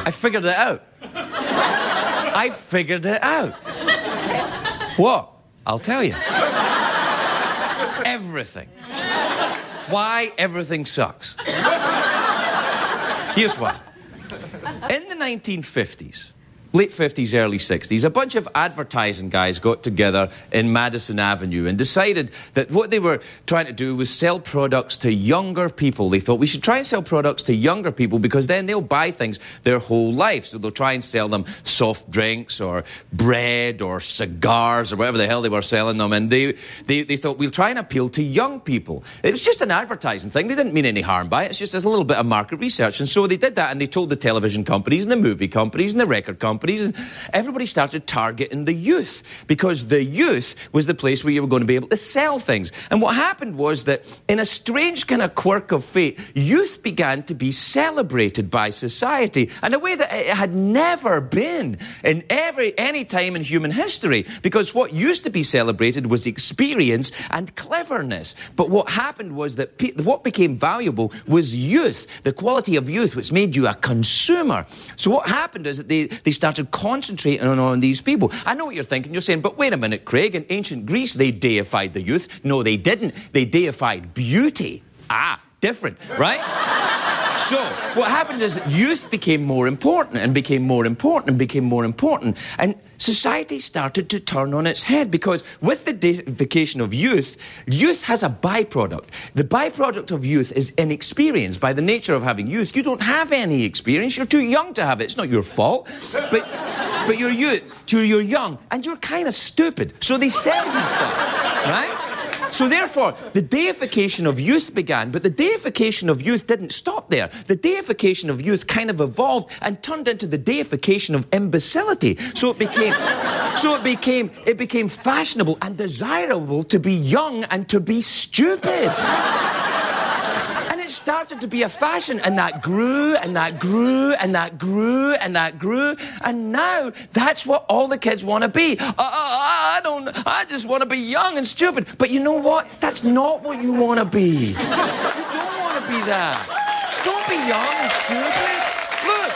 I figured it out. I figured it out. What? I'll tell you. Everything. Why everything sucks. Here's why. In the 1950s, late 50s, early 60s, a bunch of advertising guys got together in Madison Avenue and decided that what they were trying to do was sell products to younger people. They thought we should try and sell products to younger people because then they'll buy things their whole life. So they'll try and sell them soft drinks or bread or cigars or whatever the hell they were selling them. And they thought, we'll try and appeal to young people. It was just an advertising thing. They didn't mean any harm by it. It's just a little bit of market research. And so they did that, and they told the television companies and the movie companies and the record companies, and everybody started targeting the youth because the youth was the place where you were going to be able to sell things. And what happened was that in a strange kind of quirk of fate, youth began to be celebrated by society in a way that it had never been in any time in human history, because what used to be celebrated was experience and cleverness. But what happened was that what became valuable was youth, the quality of youth, which made you a consumer. So what happened is that they started concentrating on these people. I know what you're thinking. You're saying, but wait a minute, Craig, in ancient Greece, they deified the youth. No, they didn't. They deified beauty. Ah, different, right? So, what happened is that youth became more important and became more important and became more important. And society started to turn on its head because with the deification of youth, youth has a byproduct. The byproduct of youth is inexperience. By the nature of having youth, you don't have any experience. You're too young to have it. It's not your fault. But you're young and you're kind of stupid. So they sell you stuff, right? So therefore, the deification of youth began, but the deification of youth didn't stop there. The deification of youth kind of evolved and turned into the deification of imbecility. So it became fashionable and desirable to be young and to be stupid. And it started to be a fashion, and that grew, and that grew, and that grew, and that grew, and now that's what all the kids want to be. I just want to be young and stupid. But you know what? That's not what you want to be. You don't want to be that. Don't be young and stupid. Look.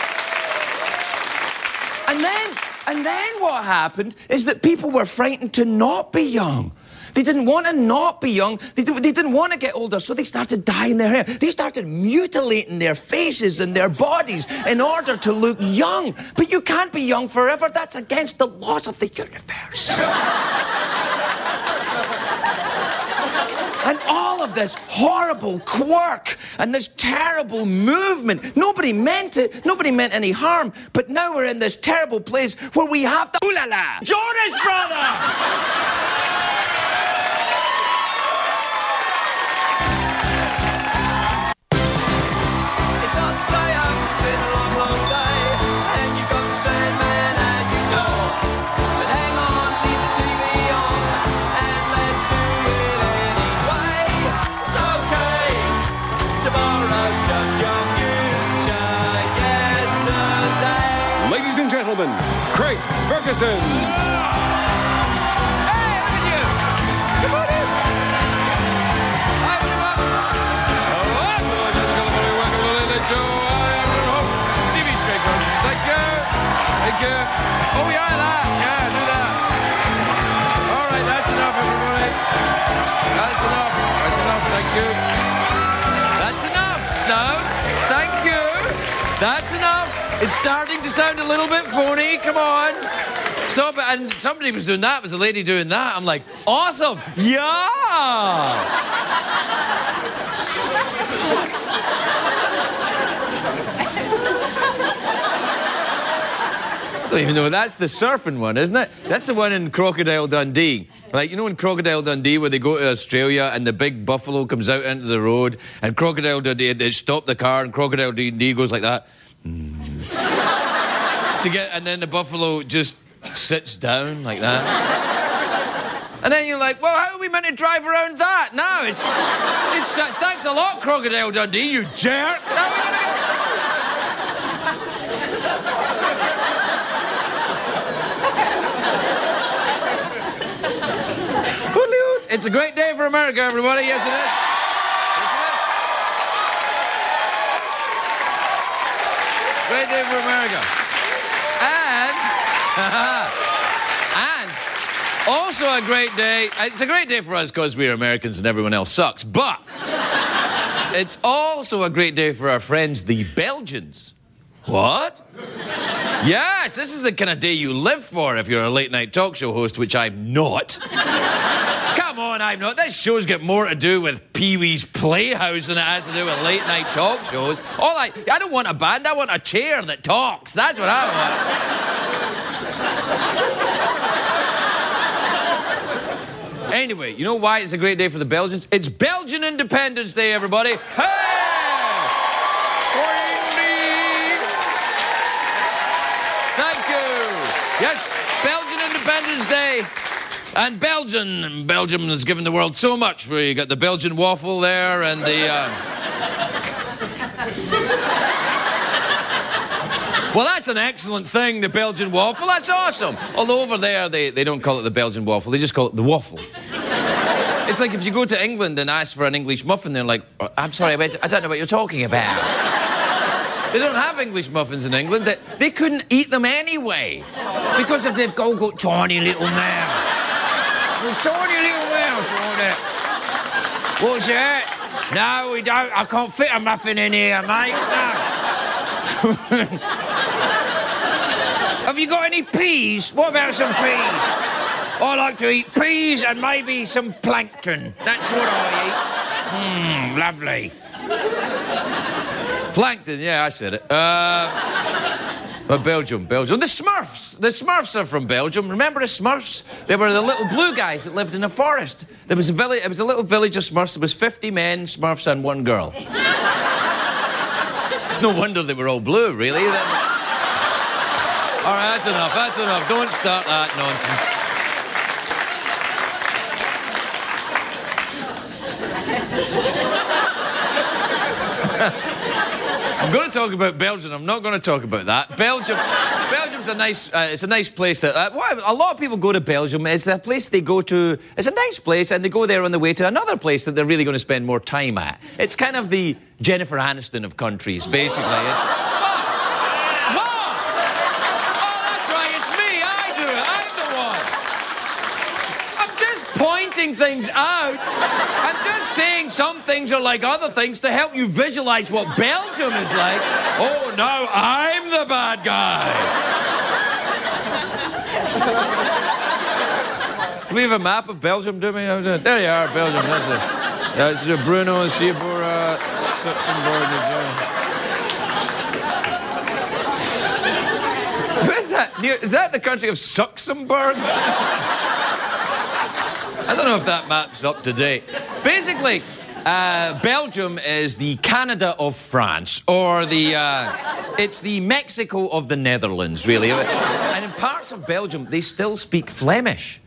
And then what happened is that people were frightened to not be young. They didn't want to not be young. They didn't want to get older, so they started dyeing their hair. They started mutilating their faces and their bodies in order to look young. But you can't be young forever. That's against the laws of the universe. And all of this horrible quirk and this terrible movement, nobody meant it. Nobody meant any harm. But now we're in this terrible place where we have the ooh-la-la Jonas Brothers! Ladies and gentlemen, Craig Ferguson. Hey, look at you! Come on in! Hi, what about? TV speaker. Thank you. Thank you. Oh, yeah, that. Yeah, do that. All right, that's enough, everybody. That's enough. That's enough. Thank you. That's enough. No, thank you. That's enough. It's starting to sound a little bit phony. Come on. Stop it. And somebody was doing that. It was a lady doing that. I'm like, awesome. Yeah. I don't even know. That's the surfing one, isn't it? That's the one in Crocodile Dundee. Like, you know in Crocodile Dundee where they go to Australia and the big buffalo comes out into the road and Crocodile Dundee, they stop the car and Crocodile Dundee goes like that. And then the buffalo just sits down like that. And then you're like, well, how are we meant to drive around that? No, it's thanks a lot, Crocodile Dundee, you jerk. It's a great day for America, everybody. Yes, it is. Great day for America. And also a great day. It's a great day for us because we're Americans and everyone else sucks. But it's also a great day for our friends, the Belgians. What? Yes, this is the kind of day you live for if you're a late-night talk show host, which I'm not. Come on, I'm not. This show's got more to do with Pee-wee's Playhouse than it has to do with late-night talk shows. I don't want a band, I want a chair that talks. That's what I want. Anyway, you know why it's a great day for the Belgians? It's Belgian Independence Day, everybody. Hey! Thank you. Yes, Belgian Independence Day. And Belgium has given the world so much. We got the Belgian waffle there and the... Well, that's an excellent thing, the Belgian waffle. That's awesome. Although over there, they don't call it the Belgian waffle. They just call it the waffle. It's like if you go to England and ask for an English muffin, they're like, oh, I'm sorry, I don't know what you're talking about. They don't have English muffins in England. They couldn't eat them anyway. Because if they've all got tiny little mouths. Tiny little mouths, all that. What's that? No, we don't. I can't fit a muffin in here, mate. No. Have you got any peas? What about some peas? I like to eat peas and maybe some plankton. That's what I eat. Lovely. Plankton, yeah, I said it. But Belgium. The Smurfs are from Belgium. Remember the Smurfs? They were the little blue guys that lived in a forest. It was a little village of Smurfs. There was 50 men, Smurfs, and one girl. It's no wonder they were all blue, really. All right, that's enough. Don't start that nonsense. I'm going to talk about Belgium. I'm not going to talk about that. Belgium's a nice. It's a nice place. That a lot of people go to Belgium. It's the place they go to. It's a nice place, and they go there on the way to another place that they're really going to spend more time at. It's kind of the Jennifer Aniston of countries, basically. It's. Mom! Oh, that's right. It's me. I do it. I'm the one. I'm just pointing things out. I'm just saying some things are like other things to help you visualize what Belgium is like. Oh, no, I'm the bad guy. Do we have a map of Belgium, do we? There you are, Belgium. That's it. Bruno, Schiebora, Luxembourg. Where's that? Is that the country of Luxembourg? I don't know if that map's up to date. Basically, Belgium is the Canada of France, or it's the Mexico of the Netherlands, really. And in parts of Belgium, they still speak Flemish.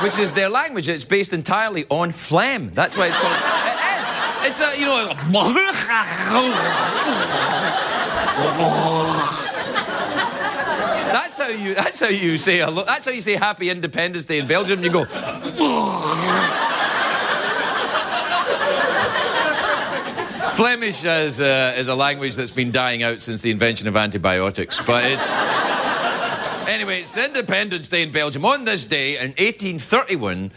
Which is their language. It's based entirely on phlegm. That's why it's called... It is. It's a, That's how you say Happy Independence Day in Belgium. You go. Flemish is a language that's been dying out since the invention of antibiotics, but it's anyway. It's Independence Day in Belgium. On this day in 1831,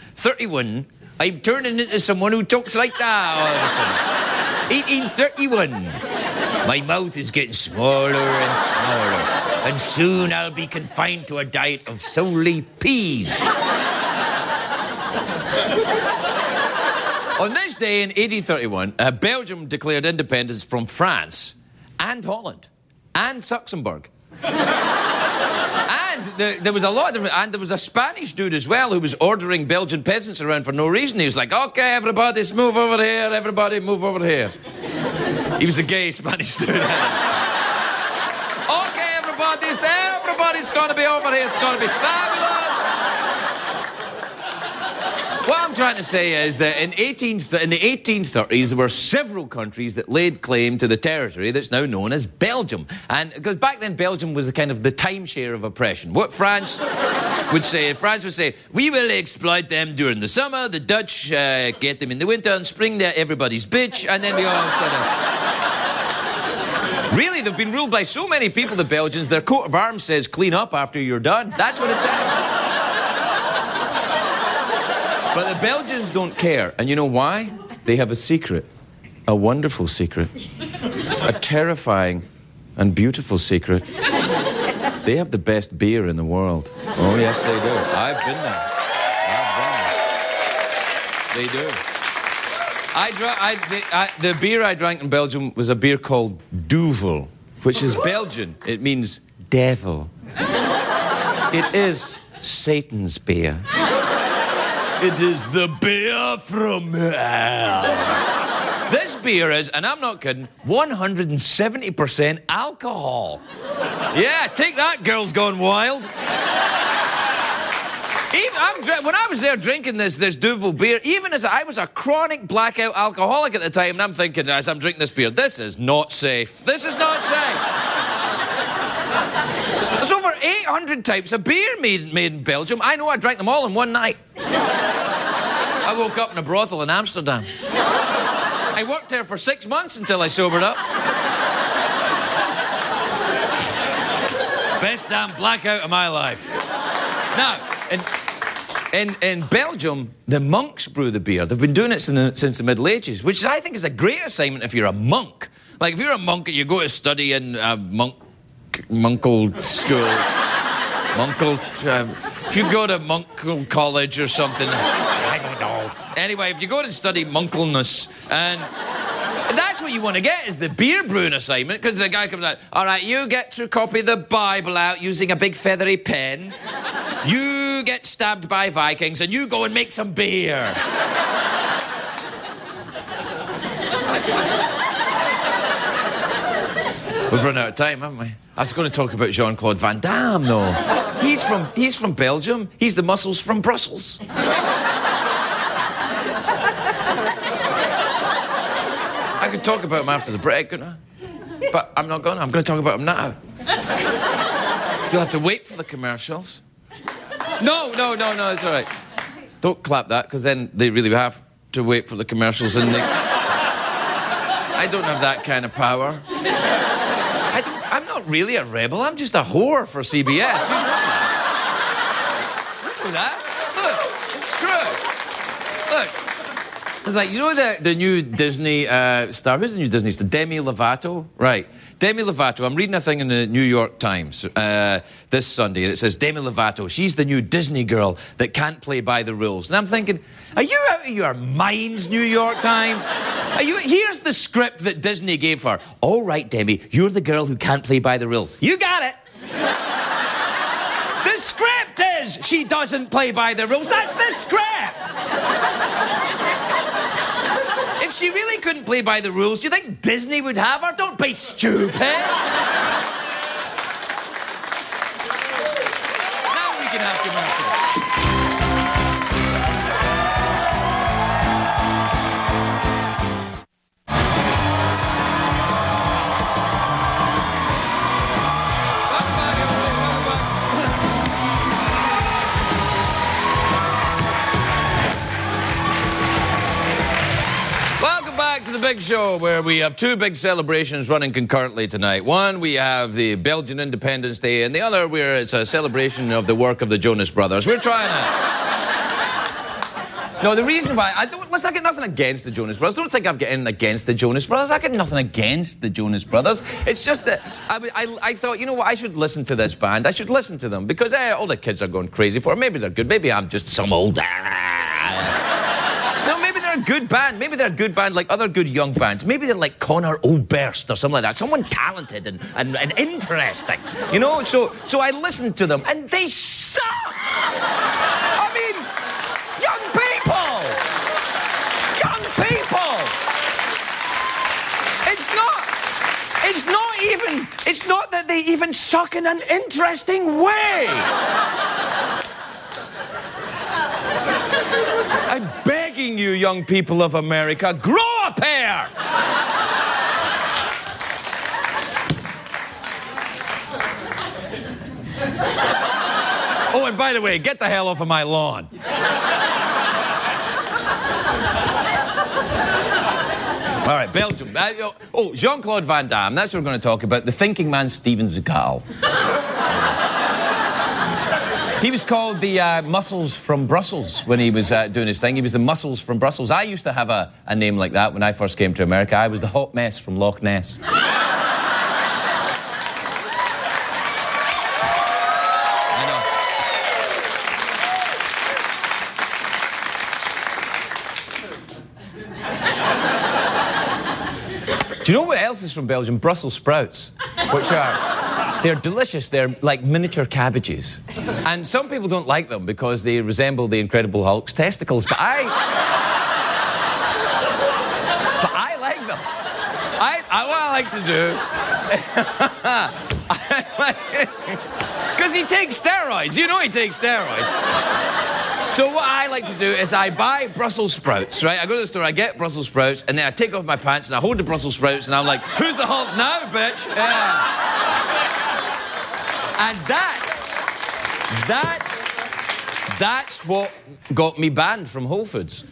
I'm turning into someone who talks like that all of a sudden. 1831. My mouth is getting smaller and smaller. And soon I'll be confined to a diet of solely peas. On this day in 1831, Belgium declared independence from France and Holland and Luxembourg. And there was a lot of different... And there was a Spanish dude as well who was ordering Belgian peasants around for no reason. He was like, OK, everybody move over here. Everybody move over here. He was a gay Spanish dude. Everybody's going to be over here. It's going to be fabulous. What I'm trying to say is that in the 1830s, there were several countries that laid claim to the territory that's now known as Belgium. And because back then, Belgium was the timeshare of oppression. What France would say, we will exploit them during the summer, the Dutch get them in the winter, and spring they're everybody's bitch, and then we all sort of... funny, they've been ruled by so many people, the Belgians, their coat of arms says clean up after you're done. That's what it says. But the Belgians don't care. And you know why? They have a secret. A wonderful secret. A terrifying and beautiful secret. They have the best beer in the world. Oh, yes, they do. I've been there. They do. The beer I drank in Belgium was a beer called Duvel, which is Belgian. It means devil. It is Satan's beer. It is the beer from hell. This beer is, and I'm not kidding, 170% alcohol. Yeah, take that, Girls Gone Wild. When I was there drinking this Duvel beer, even as I was a chronic blackout alcoholic at the time, and I'm thinking, as I'm drinking this beer, this is not safe. This is not safe. There's over 800 types of beer made in Belgium. I know I drank them all in one night. I woke up in a brothel in Amsterdam. I worked there for 6 months until I sobered up. Best damn blackout of my life. Now, in Belgium, the monks brew the beer. They've been doing it since the Middle Ages, which I think is a great assignment if you're a monk. Like, if you're a monk and you go to study in a monkle school, if you go to monkle college or something, I don't know. Anyway, if you go to study monkleness, and that's what you want to get, is the beer brewing assignment, because the guy comes out, all right, you get to copy the Bible out using a big feathery pen. You get stabbed by Vikings, and you go and make some beer. We've run out of time, haven't we? I was going to talk about Jean-Claude Van Damme, though. He's from Belgium. He's the muscles from Brussels. I could talk about him after the break, couldn't I? But I'm not going to. I'm going to talk about him now. You'll have to wait for the commercials. No, it's all right. Don't clap that, because then they really have to wait for the commercials, and I don't have that kind of power. I'm not really a rebel. I'm just a whore for CBS. You know that. Look, it's true. Look. It's like, you know the new Disney star? Who's the new Disney star? Demi Lovato? Right. Demi Lovato. I'm reading a thing in the New York Times this Sunday, and it says, Demi Lovato, she's the new Disney girl that can't play by the rules. And I'm thinking, are you out of your minds, New York Times? Here's the script that Disney gave her. All right, Demi, you're the girl who can't play by the rules. You got it. The script is she doesn't play by the rules. That's the script. If she really couldn't play by the rules, do you think Disney would have her? Don't be stupid. Now we can have commercials. The big show where we have two big celebrations running concurrently tonight. One, we have the Belgian Independence Day, and the other, where it's a celebration of the work of the Jonas Brothers. We're trying to... No, the reason why... I get nothing against the Jonas Brothers. Don't think I've got anything against the Jonas Brothers. I got nothing against the Jonas Brothers. It's just that I thought, you know what, I should listen to this band. I should listen to them, because all the kids are going crazy for it. Maybe they're good. Maybe I'm just some old... They're a good band. Maybe they're a good band like other good young bands. Maybe they're like Connor Oberst or something like that. Someone talented and interesting. You know? So I listened to them, and they suck! I mean, young people! Young people! It's not that they even suck in an interesting way! I'm begging you, young people of America, grow a pair! Oh, and by the way, get the hell off of my lawn. All right, Belgium. Oh, Jean-Claude Van Damme. That's what we're going to talk about. The thinking man, Steven Seagal. He was called the Muscles from Brussels when he was doing his thing. He was the Muscles from Brussels. I used to have a name like that when I first came to America. I was the hot mess from Loch Ness. Do you know what else is from Belgium? Brussels sprouts, which they're delicious. They're like miniature cabbages. And some people don't like them because they resemble the Incredible Hulk's testicles, but I like them. What I like to do, because he takes steroids. You know he takes steroids. So what I like to do is I buy Brussels sprouts, right? I go to the store, I get Brussels sprouts, and then I take off my pants and I hold the Brussels sprouts and I'm like, who's the Hulk now, bitch? Yeah. And that's what got me banned from Whole Foods.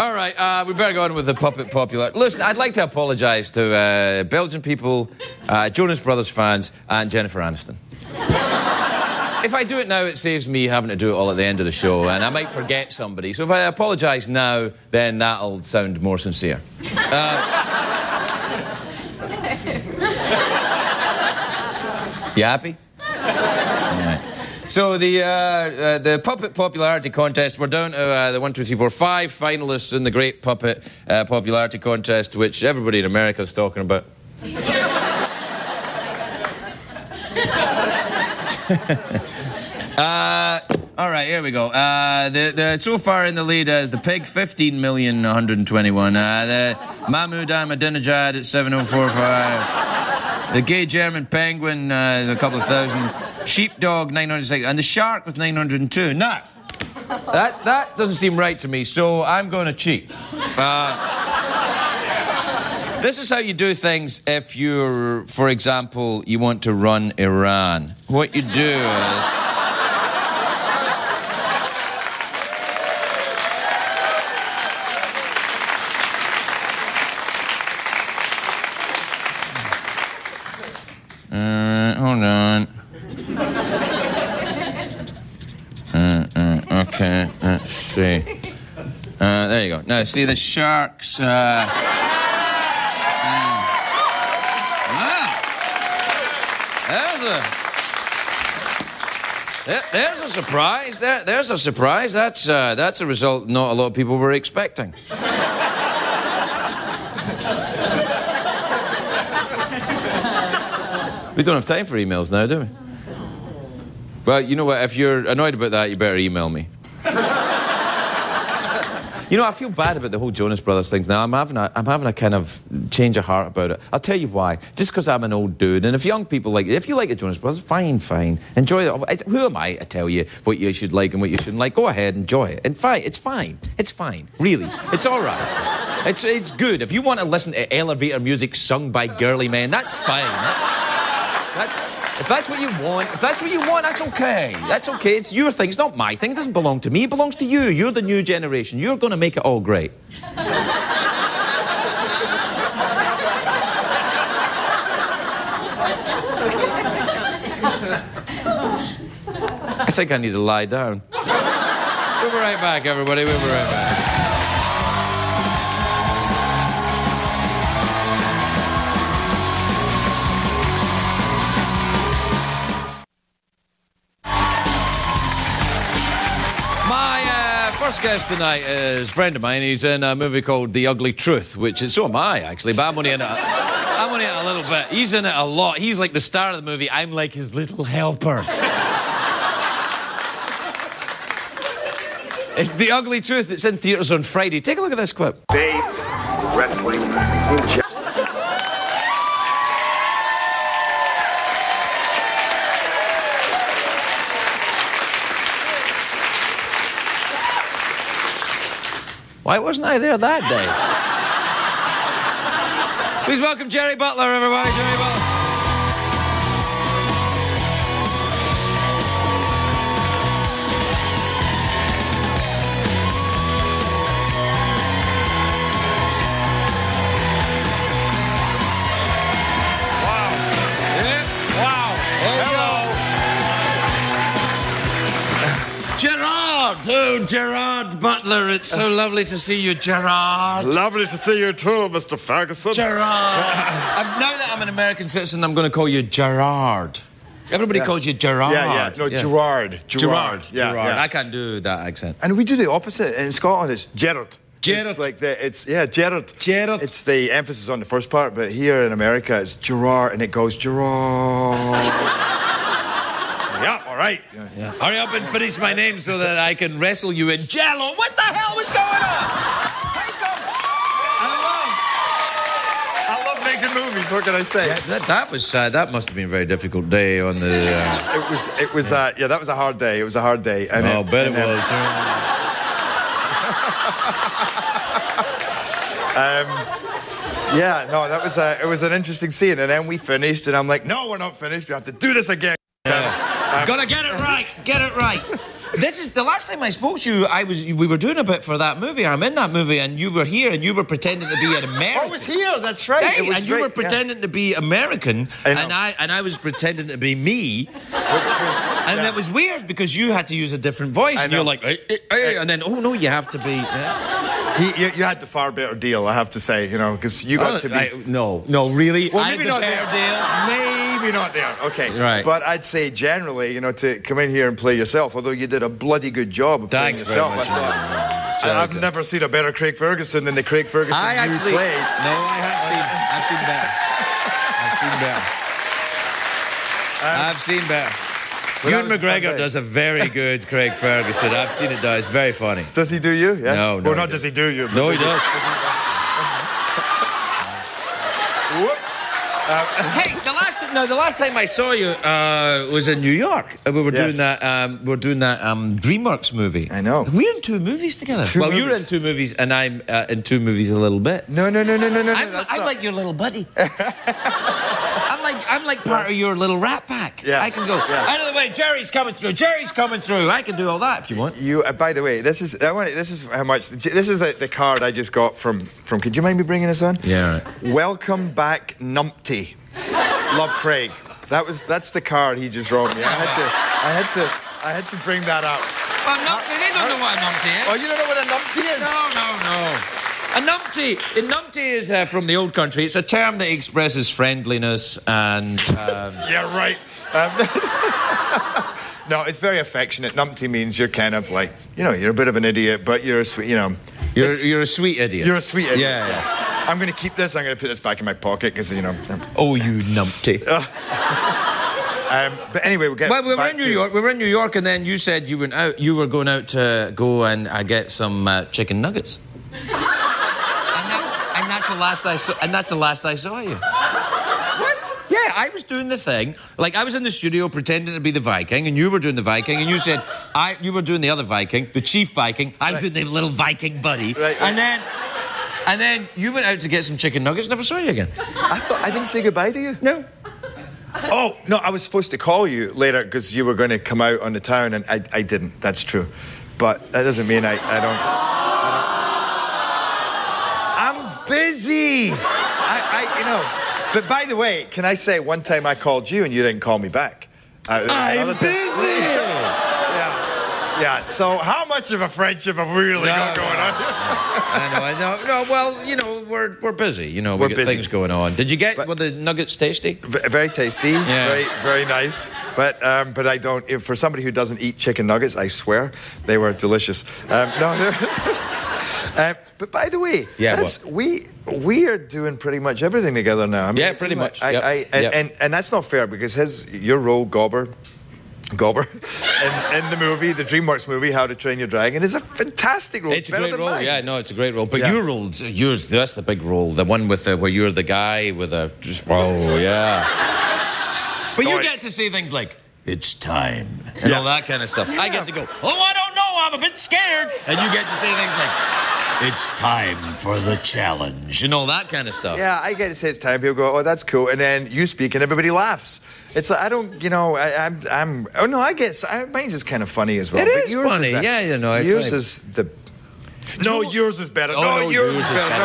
All right, we better go on with the puppet popular. Listen, I'd like to apologise to Belgian people, Jonas Brothers fans, and Jennifer Aniston. If I do it now, it saves me having to do it all at the end of the show, and I might forget somebody. So if I apologise now, then that'll sound more sincere. You happy? All right. So the puppet popularity contest, we're down to the 1, 2, 3, 4, 5 finalists in the great puppet popularity contest, which everybody in America is talking about. All right, here we go. So far in the lead is the pig, 15,121,000. The Mahmoud Ahmadinejad at 7,045. The gay German penguin, a couple of thousand. Sheepdog, 906. And the shark with 902. Now, that doesn't seem right to me, so I'm going to cheat. This is how you do things if you're, for example, you want to run Iran. What you do is... hold on. Okay, let's see. There you go. Now, see the sharks... There's a surprise. There's a surprise. That's a result not a lot of people were expecting. We don't have time for emails now, do we? Well, you know what? If you're annoyed about that, you better email me. You know, I feel bad about the whole Jonas Brothers thing now. I'm having a kind of change of heart about it. I'll tell you why. Just because I'm an old dude. And if young people like it, if you like the Jonas Brothers, fine. Enjoy it. Who am I to tell you what you should like and what you shouldn't like? Go ahead, enjoy it. And fine, it's fine. It's fine. Really. It's all right. It's good. If you want to listen to elevator music sung by girly men, that's fine. If that's what you want, that's okay. That's okay. It's your thing. It's not my thing. It doesn't belong to me. It belongs to you. You're the new generation. You're going to make it all great. I think I need to lie down. We'll be right back, everybody. We'll be right back. First guest tonight is a friend of mine. He's in a movie called The Ugly Truth, which is... So am I, actually, but I'm only in it a little bit. He's in it a lot. He's like the star of the movie. I'm like his little helper. It's The Ugly Truth. It's in theatres on Friday. Take a look at this clip. Dave Wrestling. Why wasn't I there that day? Please welcome Gerard Butler, everybody. Gerard Butler. Gerard! Oh, Gerard Butler. It's so lovely to see you, Gerard. Lovely to see you too, Mr. Ferguson. Gerard. Now that I'm an American citizen, I'm going to call you Gerard. Everybody calls you Gerard. Yeah. No, Gerard. Gerard. Yeah. I can't do that accent. And we do the opposite. In Scotland, it's Gerard. Gerard. It's like Gerard. Gerard. It's the emphasis on the first part, but here in America, it's Gerard, and it goes Gerard. Yeah, all right. Yeah. Hurry up and finish my name so that I can wrestle you in Jello. What the hell was going on? I love making movies. What can I say? Yeah, that must have been a very difficult day on the. It was. That was a hard day. It was a hard day. And I bet it was. That was. It was an interesting scene, and then we finished, and I'm like, no, we're not finished. We have to do this again. Gotta get it right. Get it right. This is the last time I spoke to you. We were doing a bit for that movie. I'm in that movie, and you were here, and you were pretending to be an American. I was here. That's right. Hey, and you were pretending to be American, and I was pretending to be me. And that was weird because you had to use a different voice, and you're like, hey, and then oh no, you have to be. You had the far better deal, I have to say, because you got to be. No, really. Well, maybe not there. Deal. Maybe not there. Okay. Right. But I'd say generally, to come in here and play yourself, although you did a bloody good job of playing yourself. Very much. I've never seen a better Craig Ferguson than the Craig Ferguson you played. No, I've seen better. Ewan McGregor does a very good Craig Ferguson. I've seen it done. It's very funny. Does he do you? Yeah. No. Well, not does he do you. But no, he does. Whoops. Hey, the last time I saw you was in New York. We were doing that. DreamWorks movie. I know. We're in 2 movies together. You're in 2 movies, and I'm in 2 movies a little bit. No. I'm like your little buddy. I'm like part of your little rat pack. Yeah. I can go. Yeah. Out of the way, Jerry's coming through. I can do all that if you want. By the way, this is how much. This is the card I just got from. Could you mind me bringing this on? Yeah. Right. Welcome back, Numpty. Love, Craig. That's the card he just wrote me. I had to bring that out. Well, numpty, they don't know what a numpty is. Oh, you don't know what a numpty is? No. A numpty is from the old country. It's a term that expresses friendliness and... Yeah, right. No, it's very affectionate. Numpty means you're kind of like, you're a bit of an idiot, but you're a sweet, You're a sweet idiot. You're a sweet idiot. Yeah. I'm going to keep this. I'm going to put this back in my pocket because, Oh, you numpty. But anyway, we were in New York. We were in New York, and then you said you were going out to go and get some chicken nuggets. and that's the last I saw. And that's the last I saw you. What? Yeah, I was doing the thing. Like, I was in the studio pretending to be the Viking, and you were doing the Viking, and you said you were doing the other Viking, the chief Viking. I was doing the little Viking buddy. Right. And then you went out to get some chicken nuggets. Never saw you again. I thought I didn't say goodbye to you. No. Oh no, I was supposed to call you later because you were going to come out on the town, and I didn't. That's true, but that doesn't mean I don't. I'm busy. But by the way, can I say one time I called you and you didn't call me back? I'm busy. Yeah. So how much of a friendship have we really got going on? I know. No, well, we're busy. We get things going on. Did you get were the nuggets tasty? Very tasty. Yeah. Very, very nice. But I don't. For somebody who doesn't eat chicken nuggets, I swear they were delicious. But by the way, we are doing pretty much everything together now. I mean, pretty much. And that's not fair because your role, Gobber, in the movie, the DreamWorks movie, How to Train Your Dragon, is a fantastic role. It's a great role. Mine. Yeah, no, it's a great role. But your role's that's the big role, the one with where you're the guy with a But you get to say things like "it's time" and all that kind of stuff. Yeah. I get to go, "Oh, I don't know, I'm a bit scared," and you get to say things like "it's time for the challenge" and all that kind of stuff. Yeah, I get to say it's time. People go, "Oh, that's cool," and then you speak and everybody laughs. It's like I don't, I guess mine's just kind of funny as well. It is funny, Yours is the. No, yours is better. Oh, no, yours is better.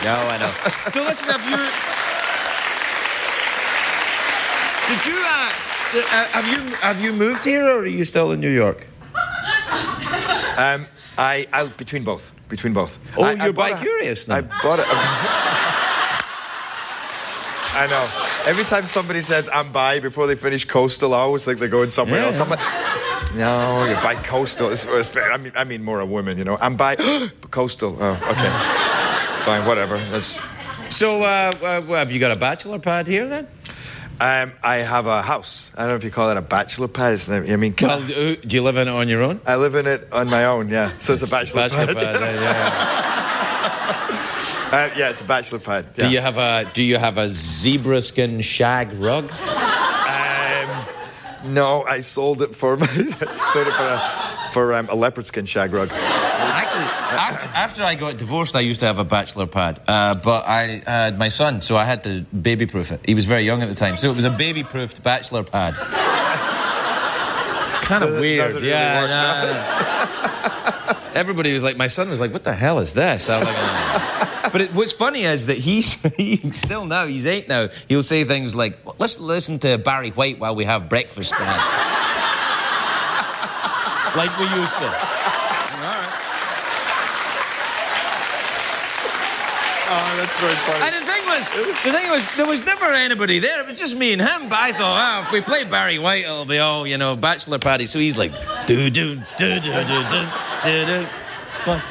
No, I know. So listen, have you moved here, or are you still in New York? I between both. Oh, you're bi-curious now. I bought it. I know. Every time somebody says I'm bi before they finish coastal, I always think they're going somewhere else. I'm like, no, you're bi-coastal. I mean more a woman, you know. I'm bi-coastal. Oh, okay. Fine, whatever. That's... So, have you got a bachelor pad here then? I have a house. I don't know if you call that a bachelor pad. Do you live in it on your own? I live in it on my own, yeah. So it's a bachelor pad. Yeah, it's a bachelor pad. Yeah. Do you have a zebra skin shag rug? No, I sold it for a leopard skin shag rug. Actually, after I got divorced, I used to have a bachelor pad, but I had my son, so I had to baby-proof it. He was very young at the time, so it was a baby-proofed bachelor pad. It's kind of weird. Really work, no. Everybody was like, my son was like, what the hell is this? I was like, But what's funny is that he's still now, he's 8 now, he'll say things like, let's listen to Barry White while we have breakfast, Dad. Like we used to. Oh, that's very funny. And the thing was, there was never anybody there. It was just me and him. But I thought, if we play Barry White, it'll be all, bachelor party. So he's like, do.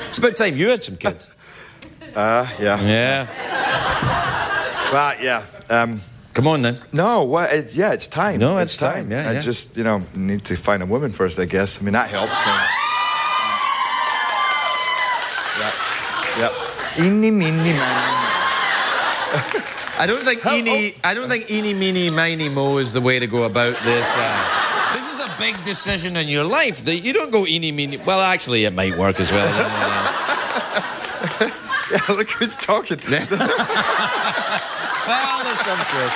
It's about time you had some kids. Yeah. Yeah. Well, yeah. Come on then. No, what? Yeah, it's time. No, it's time. Yeah, I just, need to find a woman first, I guess. I mean, that helps. Yeah. Eeny, meeny, miny. I don't think eeny, meeny, miny, mo is the way to go about this. This is a big decision in your life. That you don't go eeny, meeny. Well, actually, it might work as well. Yeah, look who's talking. Well, there's some truth.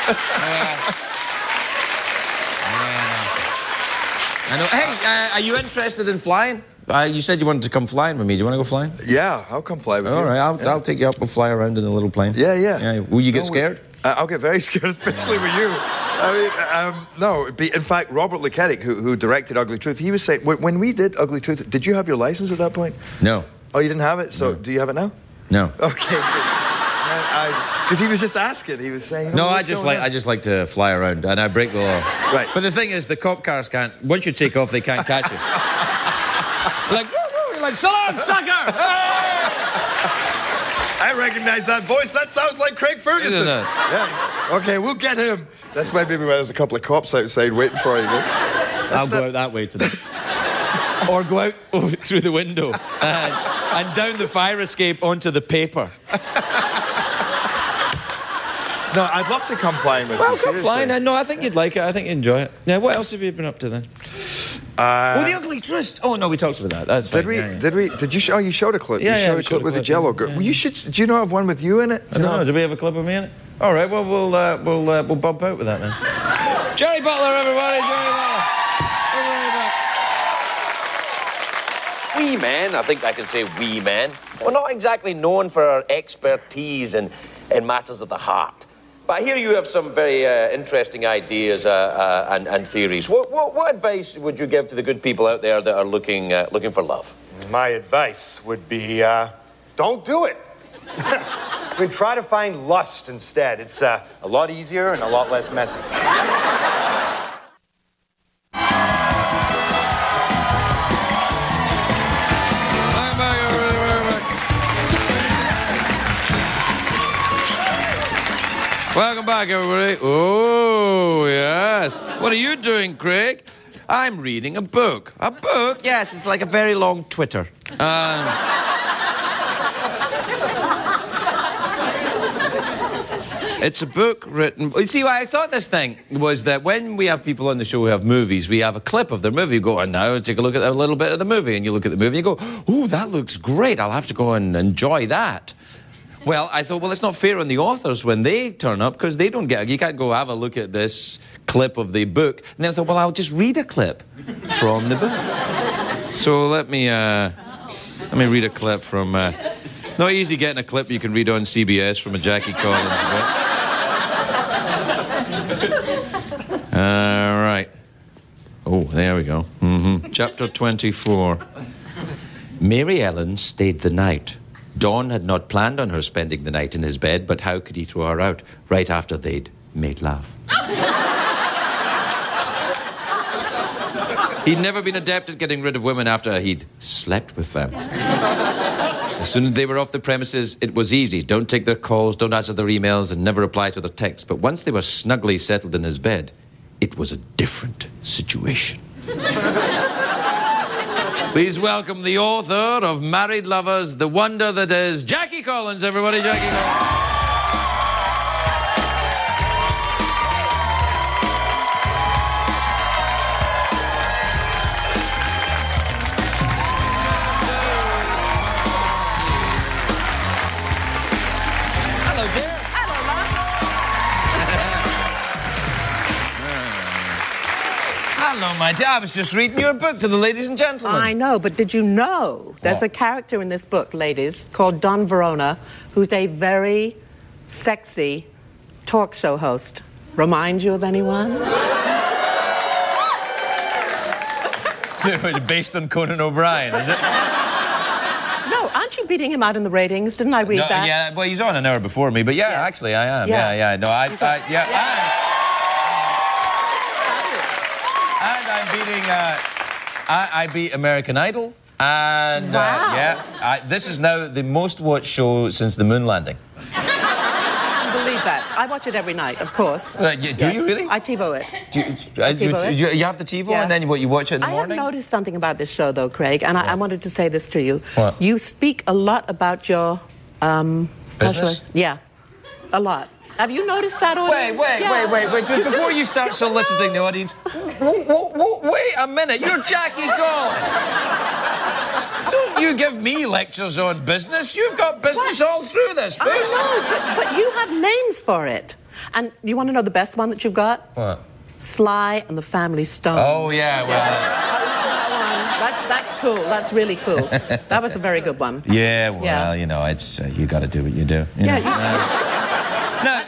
I know. Hey, are you interested in flying? You said you wanted to come flying with me. Do you want to go flying? Yeah, I'll come fly with you. All right, I'll take you up and fly around in a little plane. Yeah. Will you get scared? I'll get very scared, especially with you. I mean, no. In fact, Robert Leketic, who directed Ugly Truth, he was saying, when we did Ugly Truth, did you have your license at that point? No. Oh, you didn't have it? So, do you have it now? No. Okay. Because he was just asking. He was saying, no, I just like to fly around, and I break the law. Right. But the thing is, the cop cars can't. Once you take off, they can't catch you. Like, you're like, so long, sucker! I recognize that voice. That sounds like Craig Ferguson. Isn't it? Yes. Okay, we'll get him. That's maybe why there's a couple of cops outside waiting for you. I'll go out that way today. Or go out through the window and down the fire escape onto the paper. No, I'd love to come flying with you. Well, come seriously. flying. No, I think you'd like it. I think you'd enjoy it. Yeah, what else have you been up to then? The Ugly Truth. Oh, no, we talked about that. That's fine. Did we? Did you? You showed a clip. Yeah, you showed a clip with the Jello girl. Yeah. Well, you should. Do you not have one with you in it? No, do we have a clip of me in it? All right, well, we'll bump out with that then. Gerard Butler, everybody. Gerard Butler. We men, I think I can say we men, we're not exactly known for our expertise in matters of the heart. But I hear you have some very interesting ideas and theories. What advice would you give to the good people out there that are looking for love? My advice would be, don't do it. I mean, try to find lust instead. It's a lot easier and a lot less messy. Welcome back, everybody. Oh, yes. What are you doing, Craig? I'm reading a book. A book? Yes, it's like a very long Twitter. It's a book written... You see, I thought this thing was that when we have people on the show who have movies, we have a clip of their movie. You go, and now take a look at a little bit of the movie. And you look at the movie and you go, ooh, that looks great. I'll have to go and enjoy that. Well, I thought, well, it's not fair on the authors when they turn up because they don't get... You can't go have a look at this clip of the book. And then I thought, well, I'll just read a clip from the book. So let me read a clip from... not easy getting a clip you can read on CBS from a Jackie Collins book. All right. there we go. Chapter 24. Mary Ellen stayed the night. Dawn had not planned on her spending the night in his bed, but how could he throw her out right after they'd made love? He'd never been adept at getting rid of women after he'd slept with them. As soon as they were off the premises, it was easy. Don't take their calls, don't answer their emails, and never reply to their texts. But once they were snugly settled in his bed, it was a different situation. Please welcome the author of Married Lovers, The Wonder That Is, Jackie Collins, everybody. Jackie Collins. Hello, my dear. I was just reading your book to the ladies and gentlemen. I know, but did you know there's a character in this book, ladies, called Don Verona, who's a very sexy talk show host. Remind you of anyone? Based on Conan O'Brien, is it? No, aren't you beating him out in the ratings? Didn't I read that? Yeah, well, he's on an hour before me, but yeah, Yes. actually, I am. Yeah. Yeah. No, And I'm beating, I beat American Idol, and Wow. this is now the most watched show since the moon landing. I can't believe that. I watch it every night, of course. Do you really? I TiVo it. You have the TiVo, Yeah. and then you watch it in the morning? I have noticed something about this show, though, Craig, and I wanted to say this to you. What? You speak a lot about your... Business? Yeah, a lot. Have you noticed that, audience? Wait. Before you start soliciting the audience, wait a minute. You're Jackie Collins. Don't you give me lectures on business. You've got business all through this book. I know, but you have names for it. And you want to know the best one that you've got? What? Sly and the Family Stone. Oh, yeah, well... That's cool. That's really cool. That was a very good one. Yeah, well, you know, it's you got to do what you do. You know? No,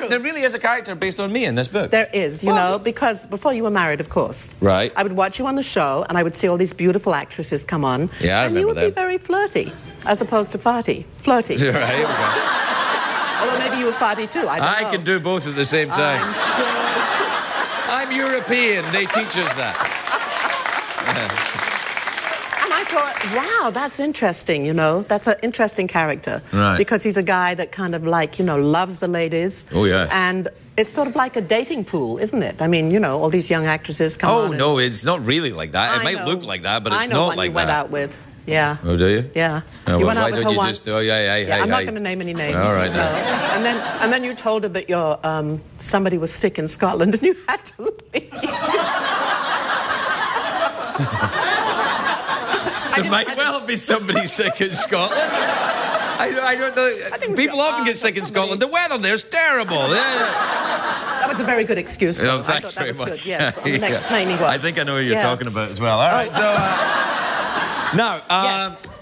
there really is a character based on me in this book. There is, you know, because before you were married, of course. Right. I would watch you on the show, and I would see all these beautiful actresses come on. Yeah, I and you would remember be very flirty, as opposed to farty. Flirty. Right, okay. Although maybe you were farty too, I don't know. I can do both at the same time. I'm sure. I'm European. They teach us that. And I thought, wow, that's interesting, you know. That's an interesting character. Right. Because he's a guy that kind of like, you know, loves the ladies. Oh, yes. And it's sort of like a dating pool, isn't it? I mean, you know, all these young actresses come on. Oh, no, it's not really like that. It might look like that, but it's not like that. I know one you went out with. Yeah. Oh, do you? Yeah. Oh, you well, went out why with don't her you once. just... Oh, yeah, I'm not going to name any names. All right, no. And then you told her that your somebody was sick in Scotland and you had to leave. There might well have been somebody sick in Scotland. I don't know. People often get sick in Scotland. The weather there's terrible. That was a very good excuse, though. Oh, thanks very that was much. Good. Yes, on the next plane he was. I think I know what you're talking about as well. All right, now,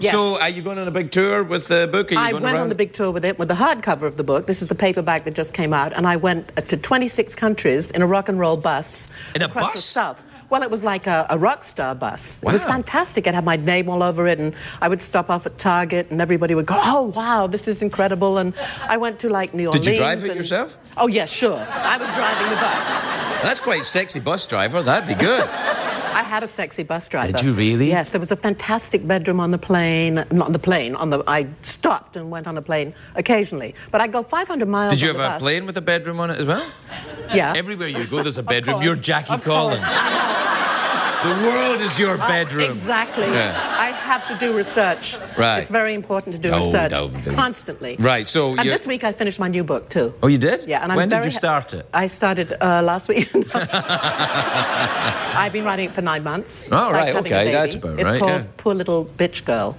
Yes. So are you going on a big tour with the book? Are you I going went around? on the big tour with it, with the hardcover of the book. This is the paperback that just came out, and I went to 26 countries in a rock and roll bus. In a across bus? the South. Well, it was like a rock star bus. Wow. It was fantastic. It had my name all over it, and I would stop off at Target, and everybody would go, "Oh, wow, this is incredible." And I went to like New Orleans. Did you drive it yourself? Oh, yes, sure. I was driving the bus. That's quite sexy bus driver. That'd be good. I had a sexy bus driver. Did you really? Yes, there was a fantastic bedroom on the plane. Not on the plane, I stopped and went on a plane occasionally. But I go 500 miles Did you on have the a bus. plane with a bedroom on it as well? Yeah. Everywhere you go, there's a bedroom. course. You're Jackie Of course. Collins. The world is your bedroom. Exactly. Yeah. I have to do research. Right. It's very important to do Oh, research no. constantly. Right, so And this week I finished my new book too. Oh, you did? Yeah, and I'm when did very you start it? I started last week. I've been writing it for 9 months. Oh, It's right, having a okay, baby. that's about it's right, called yeah. Poor Little Bitch Girl.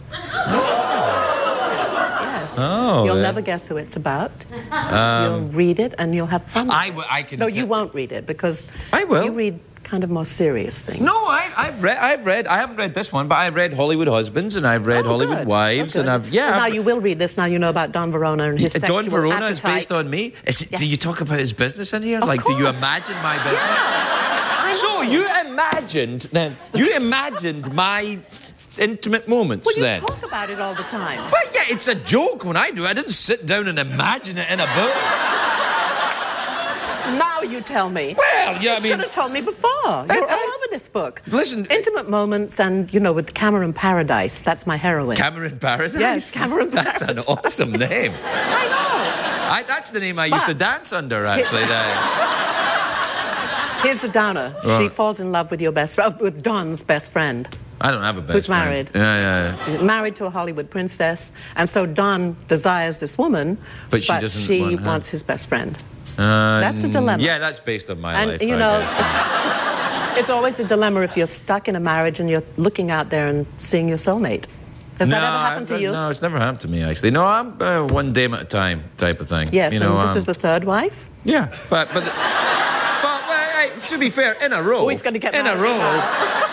Yes. Oh, You'll yeah. never guess who it's about. You'll read it and you'll have fun. I can. No, you won't read it because I will. You read kind of more serious things. No, I've read. I haven't read this one, but I've read Hollywood Husbands and I've read Hollywood good. Wives, and I've Well, now you will read this. Now you know about Don Verona and his sexual Don Verona appetite. is based on me. Is it, Yes. Do you talk about his business in here? Of Do you course. imagine my business? Yeah. I So know. you imagined my intimate moments Well, you then. talk about it all the time. Well, yeah, it's a joke when I do it. I didn't sit down and imagine it in a book. Now you tell me. Well, yeah, I You mean... should have told me before. You're all over this book. Listen... Intimate moments and, you know, with Cameron Paradise. That's my heroine. Cameron Paradise? Yes, Cameron Paradise. That's an awesome name. I know. That's the name I used to dance under, actually. Here's the downer. She falls in love with with Don's best friend. I don't have a best Who's friend. married. Yeah. Married to a Hollywood princess. And so Don desires this woman, but she want her. wants his best friend. That's a dilemma. Yeah, that's based on my life, And, you I know, guess. it's always a dilemma if you're stuck in a marriage and you're looking out there and seeing your soulmate. Does that ever happen to you? No, it's never happened to me, actually. No, I'm one day at a time type of thing. Yes, you know, and this is the third wife? Yeah, but hey, to be fair, in a row. Oh, he's going to get in a married row. now.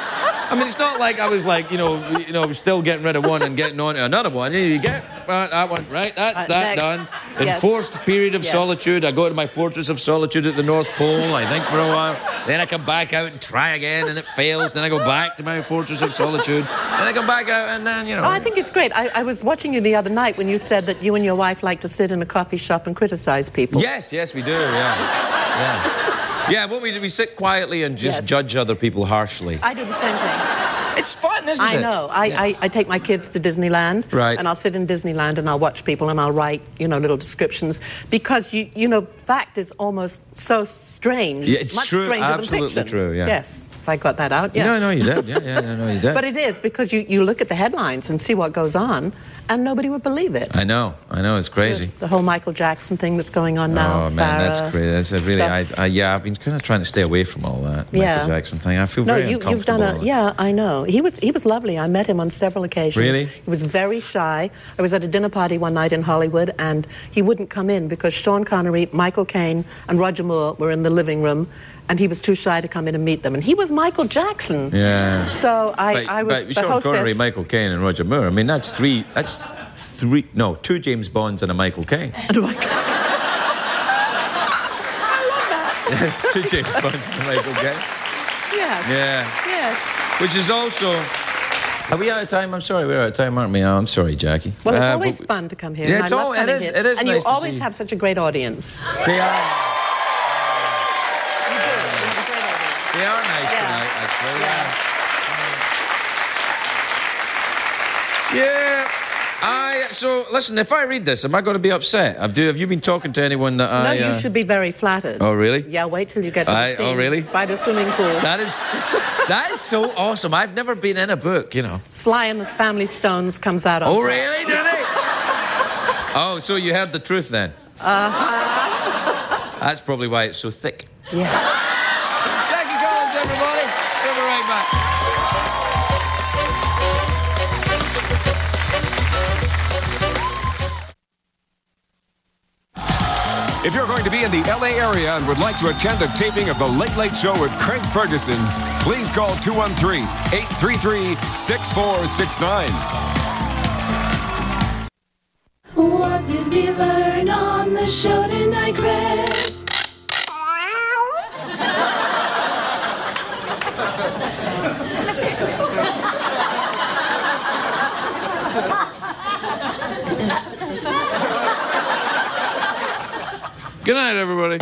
I mean, it's not like I was like, you know, still getting rid of one and getting on to another one. You get that one, right? That's that next. done. Yes. Enforced period of Yes. solitude. I go to my fortress of solitude at the North Pole, I think, for a while. Then I come back out and try again, and it fails. Then I go back to my fortress of solitude. Then I come back out, and then, you know. Oh, I think it's great. I was watching you the other night when you said that you and your wife like to sit in a coffee shop and criticize people. Yes, we do, yeah. Yeah, what we do, we sit quietly and just judge other people harshly. I do the same thing. It's fun, isn't it? I know. I take my kids to Disneyland. Right. And I'll sit in Disneyland and I'll watch people and I'll write, you know, little descriptions. Because, you know, fact is almost so strange. Yeah, it's much true. stranger Absolutely than fiction. true, yeah. Yes, if I got that out, yeah. No, you did. Yeah, no, you did. But it is, because you look at the headlines and see what goes on, and nobody would believe it. I know, it's crazy. The whole Michael Jackson thing that's going on now. Oh, man, that's crazy. That's a really, stuff. I've been kind of trying to stay away from all that Michael Jackson thing. I feel very uncomfortable. You've done yeah, I know. He was lovely. I met him on several occasions. Really? He was very shy. I was at a dinner party one night in Hollywood, and he wouldn't come in because Sean Connery, Michael Caine, and Roger Moore were in the living room, and he was too shy to come in and meet them. And he was Michael Jackson. Yeah. So I was the Sean hostess. Connery, Michael Caine, and Roger Moore. I mean, that's two James Bonds and a Michael Caine. I love that. Two James Bonds and a Michael Caine. Yes. Yeah. Yes. Which is also... Are we out of time? I'm sorry, we're out of time, aren't we? Oh, I'm sorry, Jackie. Well, it's always fun to come here. Yeah, and it's I love coming here. it is and nice you to always see. have such a great audience. They are. You do. You have a great audience. They are nice tonight, actually. Yeah. So, listen, if I read this, am I going to be upset? Have you been talking to anyone that No, you should be very flattered. Oh, really? Yeah, wait till you get to the scene. Oh, really? By the swimming pool. That is so awesome. I've never been in a book, you know. Sly and the Family Stones comes out on Oh, set. really? Do they? Oh, so you heard the truth then? That's probably why it's so thick. Yeah. Jackie Collins, everybody. We'll be right back. If you're going to be in the LA area and would like to attend a taping of The Late Late Show with Craig Ferguson, please call 213-833-6469. What did we learn on the show tonight, Craig? Good night, everybody.